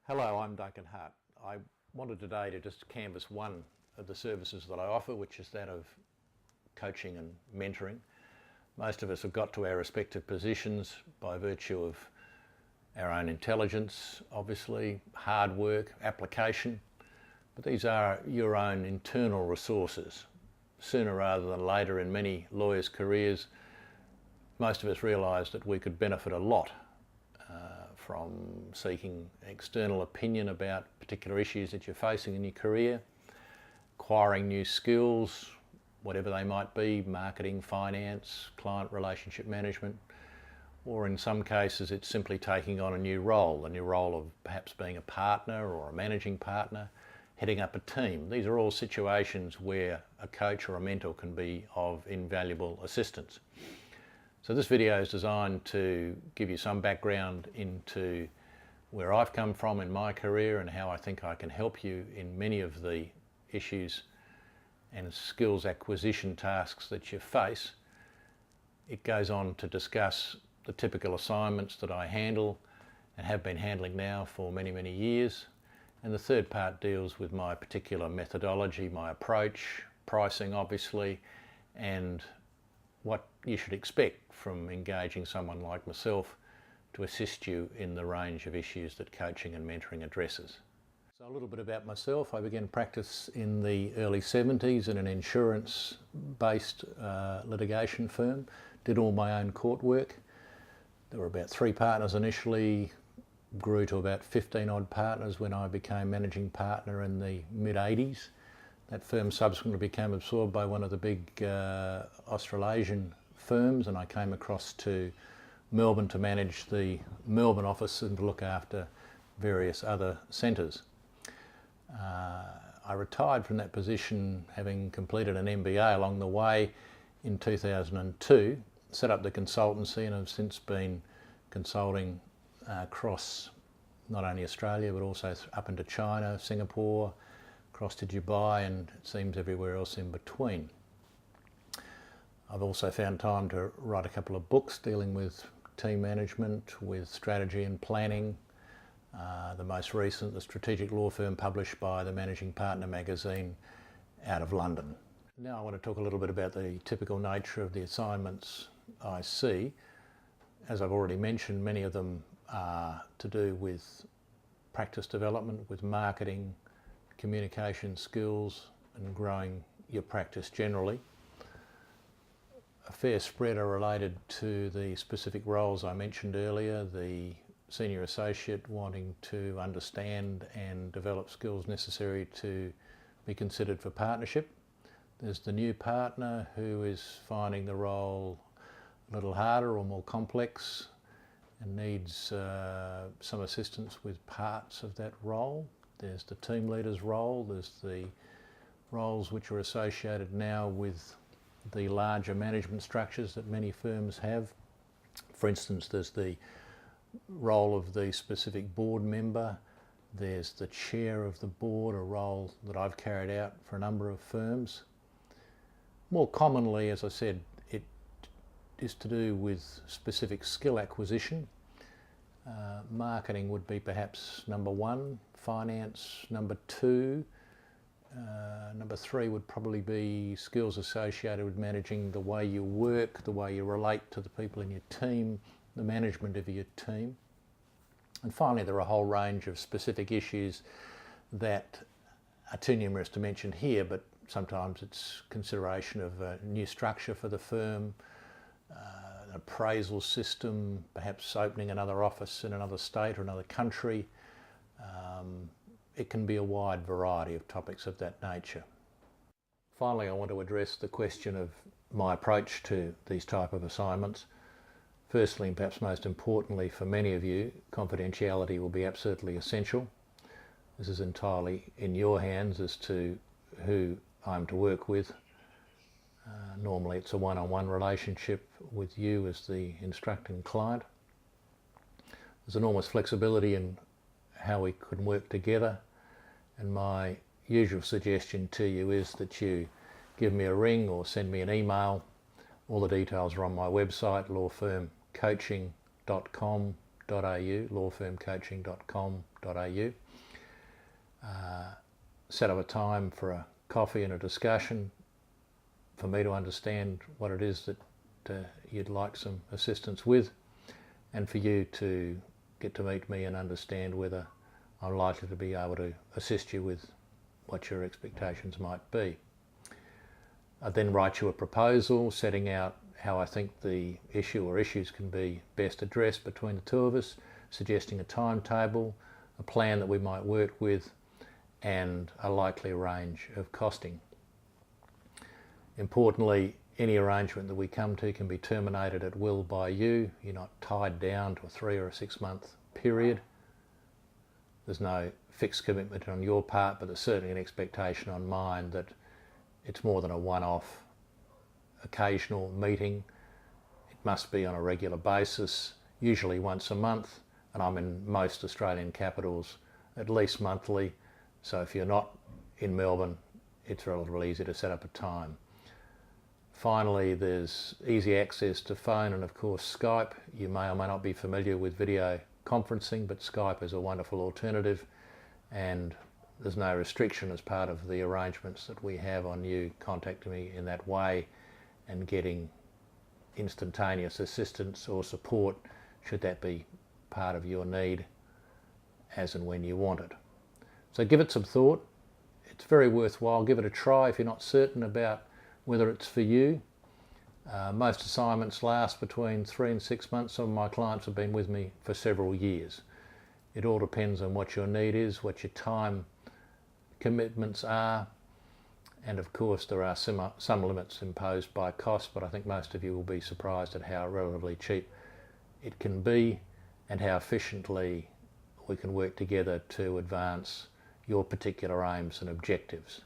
Hello, I'm Duncan Hart. I wanted today to just canvass one of the services that I offer, which is that of coaching and mentoring. Most of us have got to our respective positions by virtue of our own intelligence, obviously, hard work, application, but these are your own internal resources. Sooner rather than later in many lawyers' careers, most of us realise that we could benefit a lot from seeking external opinion about particular issues that you're facing in your career, acquiring new skills, whatever they might be, marketing, finance, client relationship management, or in some cases it's simply taking on a new role of perhaps being a partner or a managing partner, heading up a team. These are all situations where a coach or a mentor can be of invaluable assistance. So this video is designed to give you some background into where I've come from in my career and how I think I can help you in many of the issues and skills acquisition tasks that you face. It goes on to discuss the typical assignments that I handle and have been handling now for many, many years. And the third part deals with my particular methodology, my approach, pricing obviously, and what you should expect from engaging someone like myself to assist you in the range of issues that coaching and mentoring addresses. So a little bit about myself. I began practice in the early 70s in an insurance-based litigation firm. Did all my own court work. There were about 3 partners initially, grew to about 15 odd partners when I became managing partner in the mid-80s. That firm subsequently became absorbed by one of the big Australasian firms, and I came across to Melbourne to manage the Melbourne office and to look after various other centres. I retired from that position having completed an MBA along the way in 2002, set up the consultancy, and have since been consulting across not only Australia but also up into China, Singapore, across to Dubai, and it seems everywhere else in between. I've also found time to write a couple of books dealing with team management, with strategy and planning. The most recent, The Strategic Law Firm, published by the Managing Partner magazine out of London. Now I want to talk a little bit about the typical nature of the assignments I see. As I've already mentioned, many of them are to do with practice development, with marketing, communication skills, and growing your practice generally. A fair spread are related to the specific roles I mentioned earlier, the senior associate wanting to understand and develop skills necessary to be considered for partnership. There's the new partner who is finding the role a little harder or more complex and needs some assistance with parts of that role. There's the team leader's role, there's the roles which are associated now with the larger management structures that many firms have. For instance, there's the role of the specific board member, there's the chair of the board, a role that I've carried out for a number of firms. More commonly, as I said, it is to do with specific skill acquisition. Marketing would be perhaps number 1, finance number 2, number 3 would probably be skills associated with managing the way you work, the way you relate to the people in your team, the management of your team. And finally, there are a whole range of specific issues that are too numerous to mention here, but sometimes it's consideration of a new structure for the firm, an appraisal system, perhaps opening another office in another state or another country. It can be a wide variety of topics of that nature. Finally, I want to address the question of my approach to these type of assignments. Firstly, and perhaps most importantly for many of you, confidentiality will be absolutely essential. This is entirely in your hands as to who I'm to work with. Normally it's a one-on-one relationship with you as the instructing client. There's enormous flexibility in how we can work together, and my usual suggestion to you is that you give me a ring or send me an email. All the details are on my website, lawfirmcoaching.com. lawfirmcoaching.com.au. Set up a time for a coffee and a discussion for me to understand what it is that you'd like some assistance with, and for you to get to meet me and understand whether I'm likely to be able to assist you with what your expectations might be. I then write you a proposal setting out how I think the issue or issues can be best addressed between the two of us, suggesting a timetable, a plan that we might work with, and a likely range of costing. Importantly, any arrangement that we come to can be terminated at will by you. You're not tied down to a 3 or a 6 month period. There's no fixed commitment on your part, but there's certainly an expectation on mine that it's more than a one-off occasional meeting. It must be on a regular basis, usually once a month, and I'm in most Australian capitals at least monthly, so if you're not in Melbourne, it's relatively easy to set up a time. Finally, there's easy access to phone and of course Skype. You may or may not be familiar with video conferencing, but Skype is a wonderful alternative, and there's no restriction as part of the arrangements that we have on you contacting me in that way and getting instantaneous assistance or support should that be part of your need as and when you want it. So give it some thought. It's very worthwhile. Give it a try if you're not certain about whether it's for you. Most assignments last between 3 and 6 months. Some of my clients have been with me for several years. It all depends on what your need is, what your time commitments are, and of course there are some limits imposed by cost, but I think most of you will be surprised at how relatively cheap it can be and how efficiently we can work together to advance your particular aims and objectives.